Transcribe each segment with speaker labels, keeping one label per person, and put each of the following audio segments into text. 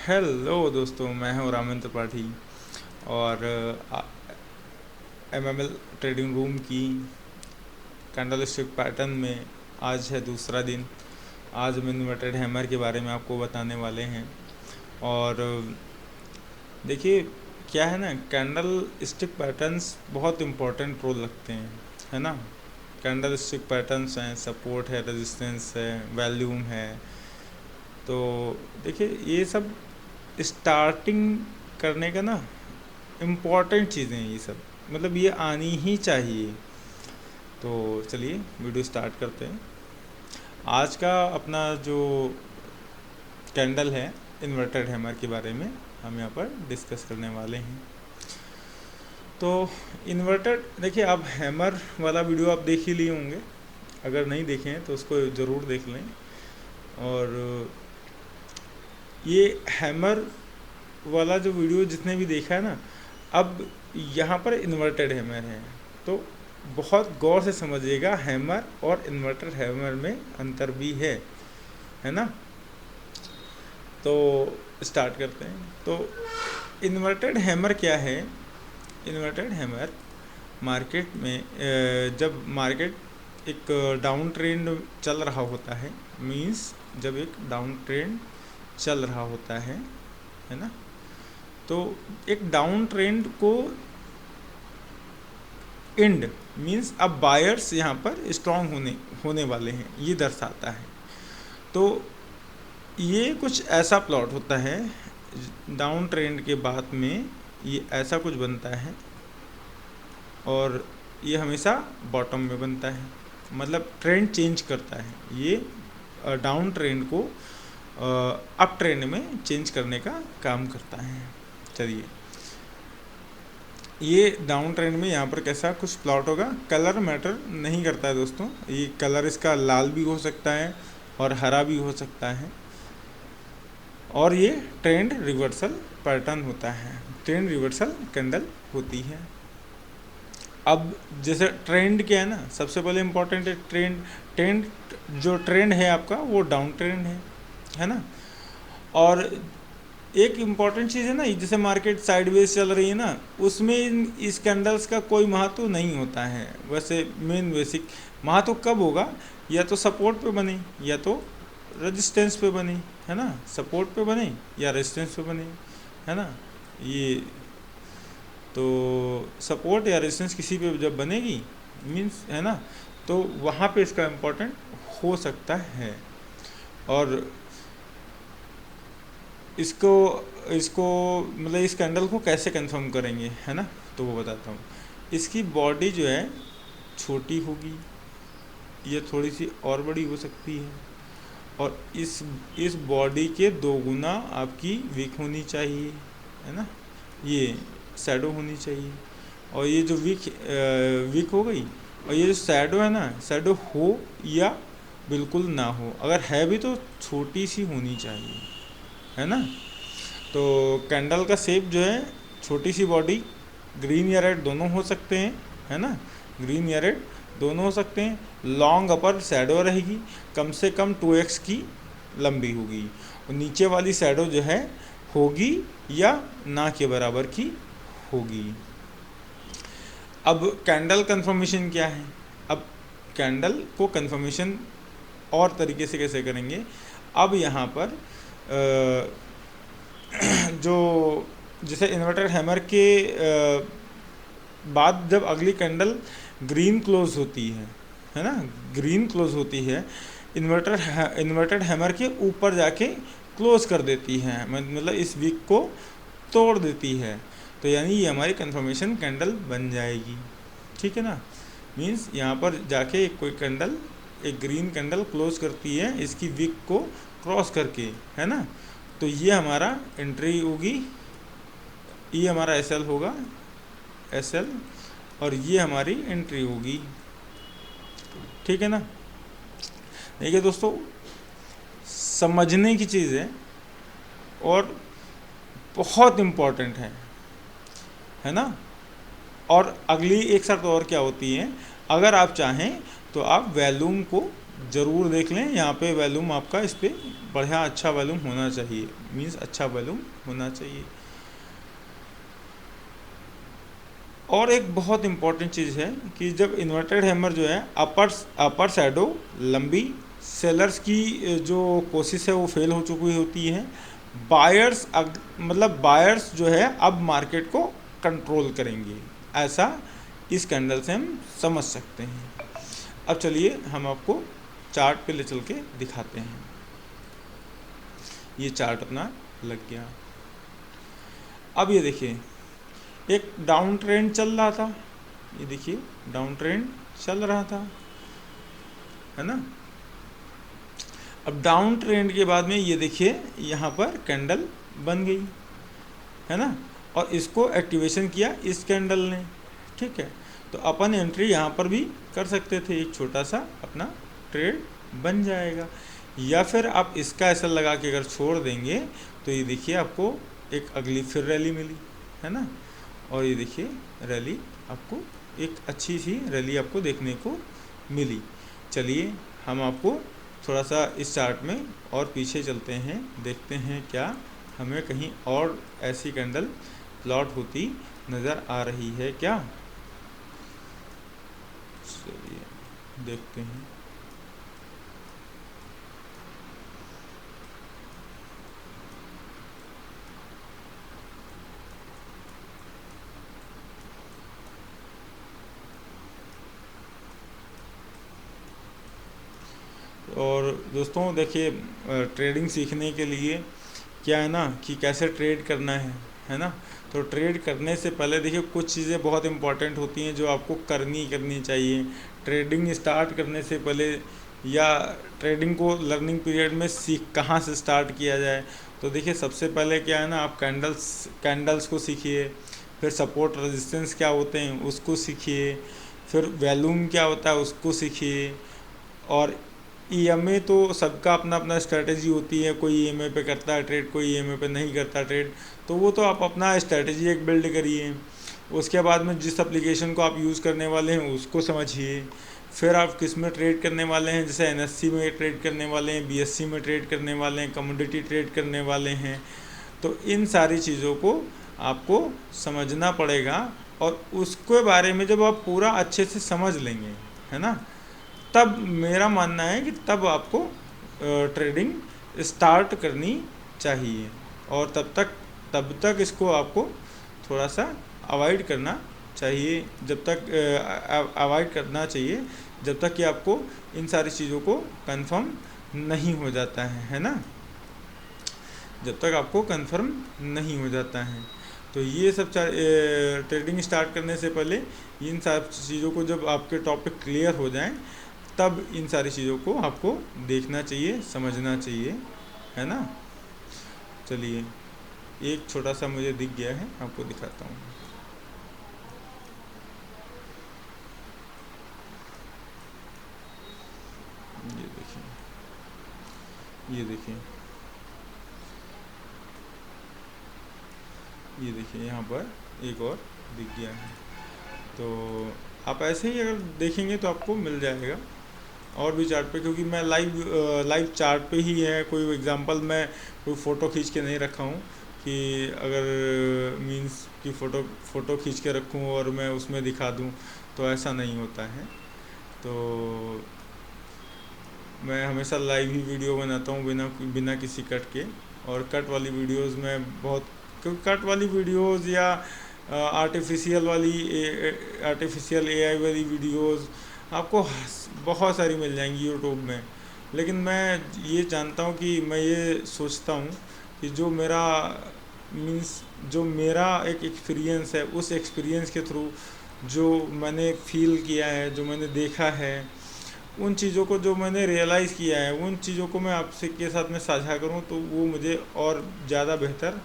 Speaker 1: Hello दोस्तों, मैं हूं रामेंद्र त्रिपाठी और एमएमएल ट्रेडिंग रूम की कैंडल स्टिक पैटर्न में आज है दूसरा दिन। आज हम इन्वर्टेड हैमर के बारे में आपको बताने वाले हैं। और देखिए क्या है ना, कैंडल स्टिक पैटर्न्स बहुत इम्पोर्टेंट रोल रखते हैं, है ना। कैंडल स्टिक पैटर्न्स हैं, सपोर्ट है, रेजिस्टेंस है, वॉल्यूम है। तो देखिए ये सब स्टार्टिंग करने का ना इम्पॉर्टेंट चीज़ें हैं, ये सब मतलब ये आनी ही चाहिए। तो चलिए वीडियो स्टार्ट करते हैं। आज का अपना जो कैंडल है इन्वर्टेड हैमर के बारे में हम यहाँ पर डिस्कस करने वाले हैं। तो इन्वर्टेड देखिए, आप हैमर वाला वीडियो आप देख ही लिए होंगे, अगर नहीं देखे हैं तो उसको ज़रूर देख लें। और ये हैमर वाला जो वीडियो जितने भी देखा है ना, अब यहाँ पर इन्वर्टेड हैमर है तो बहुत गौर से समझिएगा, हैमर और इन्वर्टेड हैमर में अंतर भी है ना। तो स्टार्ट करते हैं। तो इन्वर्टेड हैमर क्या है? इन्वर्टेड हैमर मार्केट में जब मार्केट एक डाउन ट्रेंड चल रहा होता है, मींस जब एक डाउन ट्रेंड चल रहा होता है ना, तो एक डाउन ट्रेंड को एंड मींस अब बायर्स यहाँ पर स्ट्रांग होने वाले हैं, ये दर्शाता है। तो ये कुछ ऐसा प्लॉट होता है डाउन ट्रेंड के बाद में, ये ऐसा कुछ बनता है और ये हमेशा बॉटम में बनता है, मतलब ट्रेंड चेंज करता है। ये डाउन ट्रेंड को अप ट्रेंड में चेंज करने का काम करता है। चलिए, ये डाउन ट्रेंड में यहाँ पर कैसा कुछ प्लॉट होगा, कलर मैटर नहीं करता है दोस्तों। ये कलर इसका लाल भी हो सकता है और हरा भी हो सकता है, और ये ट्रेंड रिवर्सल पैटर्न होता है, ट्रेंड रिवर्सल कैंडल होती है। अब जैसे ट्रेंड क्या है ना, सबसे पहले इम्पोर्टेंट है ट्रेंड जो ट्रेंड है आपका वो डाउन ट्रेंड है ना। और एक इम्पॉर्टेंट चीज़ है ना, जैसे मार्केट साइडवेज चल रही है ना, उसमें इस कैंडल्स का कोई महत्व नहीं होता है। वैसे मेन बेसिक महत्व कब होगा, या तो सपोर्ट पे बने या तो रेजिस्टेंस पे बने, है ना। सपोर्ट पे बने या रेजिस्टेंस पे बने, है ना। ये तो सपोर्ट या रेजिस्टेंस किसी पे जब बनेगी मीन्स, है ना, तो वहाँ पे इसका इम्पोर्टेंट हो सकता है। और इसको इसको मतलब इस कैंडल को कैसे कंफर्म करेंगे, है ना, तो वो बताता हूँ। इसकी बॉडी जो है छोटी होगी, ये थोड़ी सी और बड़ी हो सकती है, और इस बॉडी के 2 गुना आपकी विक होनी चाहिए, है ना। ये शैडो होनी चाहिए, और ये जो विक हो गई, और ये जो शैडो है ना, शैडो हो या बिल्कुल ना हो, अगर है भी तो छोटी सी होनी चाहिए, है ना। तो कैंडल का शेप जो है, छोटी सी बॉडी, ग्रीन या रेड दोनों हो सकते हैं, है ना, ग्रीन या रेड दोनों हो सकते हैं। लॉन्ग अपर शैडो रहेगी, कम से कम 2x की लंबी होगी, और नीचे वाली शैडो जो है होगी या ना के बराबर की होगी। अब कैंडल कंफर्मेशन क्या है? अब कैंडल को कंफर्मेशन और तरीके से कैसे करेंगे? अब यहाँ पर जो जैसे इन्वर्टर हैमर के बाद जब अगली कैंडल ग्रीन क्लोज होती है ना, ग्रीन क्लोज होती है, इन्वर्टेड हैमर के ऊपर जाके क्लोज कर देती है, मतलब इस वीक को तोड़ देती है, तो यानी ये हमारी कंफर्मेशन कैंडल बन जाएगी, ठीक है ना। मीन्स यहाँ पर जाके कोई कैंडल, एक ग्रीन कैंडल क्लोज करती है इसकी वीक को क्रॉस करके, है ना, तो ये हमारा एंट्री होगी, ये हमारा एसएल होगा, एसएल, और ये हमारी एंट्री होगी, ठीक है ना। देखिए दोस्तों, समझने की चीज़ है और बहुत इम्पॉर्टेंट है ना। और अगली एक शर्त और क्या होती है, अगर आप चाहें तो आप वॉल्यूम को ज़रूर देख लें, यहाँ पे वॉल्यूम आपका इस पर बढ़िया अच्छा वॉल्यूम होना चाहिए, मीन्स अच्छा वॉल्यूम होना चाहिए। और एक बहुत इम्पॉर्टेंट चीज़ है कि जब इन्वर्टेड हैमर जो है अपर शैडो लंबी, सेलर्स की जो कोशिश है वो फेल हो चुकी होती है, बायर्स मतलब बायर्स जो है अब मार्केट को कंट्रोल करेंगे, ऐसा इस कैंडल से हम समझ सकते हैं। अब चलिए हम आपको चार्ट पे ले चल के दिखाते हैं। ये चार्ट अपना लग गया। अब ये देखिए एक डाउन ट्रेंड चल रहा था, ये देखिए डाउन ट्रेंड चल रहा था, है ना। अब डाउन ट्रेंड के बाद में ये देखिए यहाँ पर कैंडल बन गई, है ना, और इसको एक्टिवेशन किया इस कैंडल ने, ठीक है। तो अपन एंट्री यहाँ पर भी कर सकते थे, एक छोटा सा अपना ट्रेड बन जाएगा, या फिर आप इसका ऐसा लगा के अगर छोड़ देंगे तो ये देखिए आपको एक अगली फिर रैली मिली, है ना। और ये देखिए रैली आपको एक अच्छी सी रैली आपको देखने को मिली। चलिए हम आपको थोड़ा सा इस चार्ट में और पीछे चलते हैं, देखते हैं क्या हमें कहीं और ऐसी कैंडल प्लॉट होती नज़र आ रही है क्या। चलिए देखते हैं। और दोस्तों देखिए ट्रेडिंग सीखने के लिए क्या है ना कि कैसे ट्रेड करना है ना। तो ट्रेड करने से पहले देखिए कुछ चीज़ें बहुत इंपॉर्टेंट होती हैं जो आपको करनी चाहिए ट्रेडिंग स्टार्ट करने से पहले, या ट्रेडिंग को लर्निंग पीरियड में कहाँ से स्टार्ट किया जाए। तो देखिए सबसे पहले क्या है ना, आप कैंडल्स को सीखिए, फिर सपोर्ट रेजिस्टेंस क्या होते हैं उसको सीखिए, फिर वॉल्यूम क्या होता है उसको सीखिए। और ईएमए तो सबका अपना अपना स्ट्रेटजी होती है, कोई ईएमए पे करता है ट्रेड, कोई ईएमए पे नहीं करता ट्रेड, तो वो तो आप अपना स्ट्रेटजी एक बिल्ड करिए। उसके बाद में जिस एप्लीकेशन को आप यूज़ करने वाले हैं उसको समझिए, फिर आप किस में ट्रेड करने वाले हैं, जैसे एनएससी में ट्रेड करने वाले हैं, बीएससी में ट्रेड करने वाले हैं, कमोडिटी ट्रेड करने वाले हैं। तो इन सारी चीज़ों को आपको समझना पड़ेगा, और उसके बारे में जब आप पूरा अच्छे से समझ लेंगे, है ना, तब मेरा मानना है कि तब आपको ट्रेडिंग स्टार्ट करनी चाहिए। और तब तक इसको आपको थोड़ा सा अवॉइड करना चाहिए, जब तक अवॉइड करना चाहिए जब तक कि आपको इन सारी चीज़ों को कंफर्म नहीं हो जाता है ना, जब तक आपको कंफर्म नहीं हो जाता है। तो ये सब ट्रेडिंग स्टार्ट करने से पहले इन सब चीज़ों को जब आपके टॉपिक क्लियर हो जाएं तब इन सारी चीज़ों को आपको देखना चाहिए, समझना चाहिए, है ना। चलिए एक छोटा सा मुझे दिख गया है, आपको दिखाता हूँ। ये देखिए, ये देखिए, ये देखिए यहाँ पर एक और दिख गया है। तो आप ऐसे ही अगर देखेंगे तो आपको मिल जाएगा और भी चार्ट पे, क्योंकि मैं लाइव चार्ट पे ही है, कोई एग्जांपल मैं कोई फ़ोटो खींच के नहीं रखा हूँ कि अगर मींस कि फ़ोटो खींच के रखूँ और मैं उसमें दिखा दूँ, तो ऐसा नहीं होता है। तो मैं हमेशा लाइव ही वीडियो बनाता हूँ बिना बिना किसी कट के। और कट वाली वीडियोस में बहुत, क्योंकि कट वाली वीडियोस या आर्टिफिशियल एआई वाली वीडियोस आपको बहुत सारी मिल जाएंगी यूट्यूब में। लेकिन मैं ये जानता हूँ कि मैं ये सोचता हूँ कि जो मेरा एक एक्सपीरियंस है, उस एक्सपीरियंस के थ्रू जो मैंने फील किया है, जो मैंने देखा है, उन चीज़ों को जो मैंने रियलाइज़ किया है, उन चीज़ों को मैं आपसे के साथ में साझा करूं तो वो मुझे और ज़्यादा बेहतर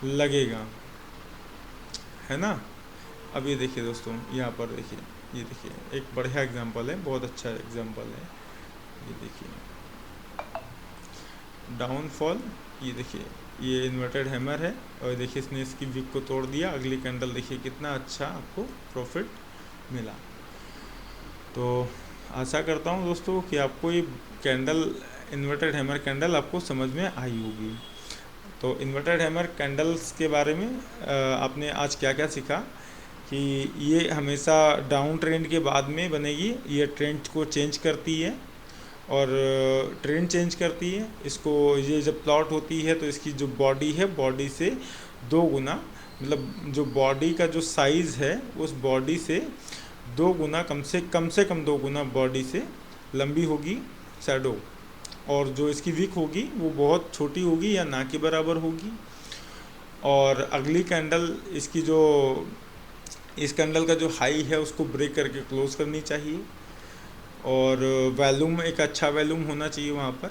Speaker 1: लगेगा, है ना। अब ये देखिए दोस्तों, यहाँ पर देखिए, ये देखिए एक बढ़िया एग्जांपल है, बहुत अच्छा एग्जांपल है। ये देखिए डाउनफॉल, ये देखिए ये इन्वर्टेड हैमर है, और देखिए इसने इसकी विक को तोड़ दिया, अगली कैंडल देखिए कितना अच्छा आपको प्रॉफिट मिला। तो आशा करता हूँ दोस्तों कि आपको ये कैंडल, इन्वर्टेड हैमर कैंडल आपको समझ में आई होगी। तो इन्वर्टेड हैमर कैंडल्स के बारे में आपने आज क्या क्या सीखा कि ये हमेशा डाउन ट्रेंड के बाद में बनेगी, ये ट्रेंड को चेंज करती है और ट्रेंड चेंज करती है इसको। ये जब प्लॉट होती है तो इसकी जो बॉडी है, बॉडी से 2 गुना, मतलब जो बॉडी का जो साइज़ है उस बॉडी से 2 गुना, कम से कम 2 गुना बॉडी से लंबी होगी शैडो। और जो इसकी विक होगी वो बहुत छोटी होगी या ना के बराबर होगी। और अगली कैंडल इसकी जो, इस कैंडल का जो हाई है उसको ब्रेक करके क्लोज करनी चाहिए। और वॉल्यूम, एक अच्छा वॉल्यूम होना चाहिए वहाँ पर।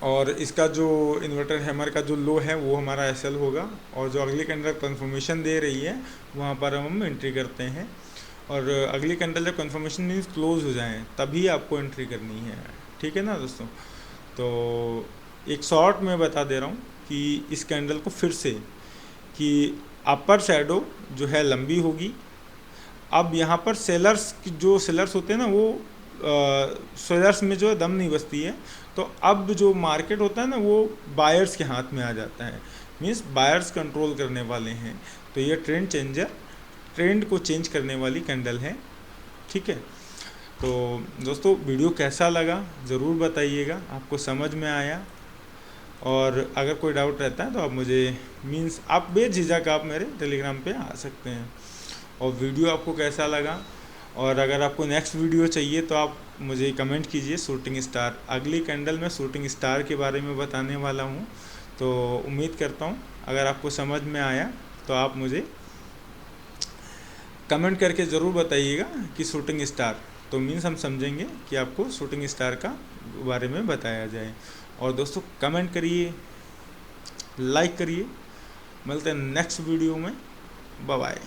Speaker 1: और इसका जो इन्वर्टर हैमर का जो लो है वो हमारा एसएल होगा। और जो अगली कैंडल कंफर्मेशन दे रही है वहाँ पर हम एंट्री करते हैं। और अगली कैंडल जब कंफर्मेशन मीन्स क्लोज हो जाए तभी आपको एंट्री करनी है, ठीक है ना दोस्तों। तो एक शॉर्ट में बता दे रहा हूँ कि इस कैंडल को फिर से, कि अपर शैडो जो है लंबी होगी। अब यहाँ पर सेलर्स, जो सेलर्स होते हैं ना वो सेलर्स में जो है दम नहीं बचती है। तो अब जो मार्केट होता है ना वो बायर्स के हाथ में आ जाता है, मीन्स बायर्स कंट्रोल करने वाले हैं। तो ये ट्रेंड चेंजर, ट्रेंड को चेंज करने वाली कैंडल है, ठीक है। तो दोस्तों वीडियो कैसा लगा ज़रूर बताइएगा, आपको समझ में आया। और अगर कोई डाउट रहता है तो आप मुझे, मीन्स आप बेझिझक आप मेरे टेलीग्राम पे आ सकते हैं। और वीडियो आपको कैसा लगा, और अगर आपको नेक्स्ट वीडियो चाहिए तो आप मुझे कमेंट कीजिए। शूटिंग स्टार, अगली कैंडल में शूटिंग स्टार के बारे में बताने वाला हूँ। तो उम्मीद करता हूँ अगर आपको समझ में आया तो आप मुझे कमेंट करके ज़रूर बताइएगा कि शूटिंग स्टार, तो मीन्स हम समझेंगे कि आपको शूटिंग स्टार का बारे में बताया जाए। और दोस्तों कमेंट करिए, लाइक करिए। मिलते हैं नेक्स्ट वीडियो में। Bye bye.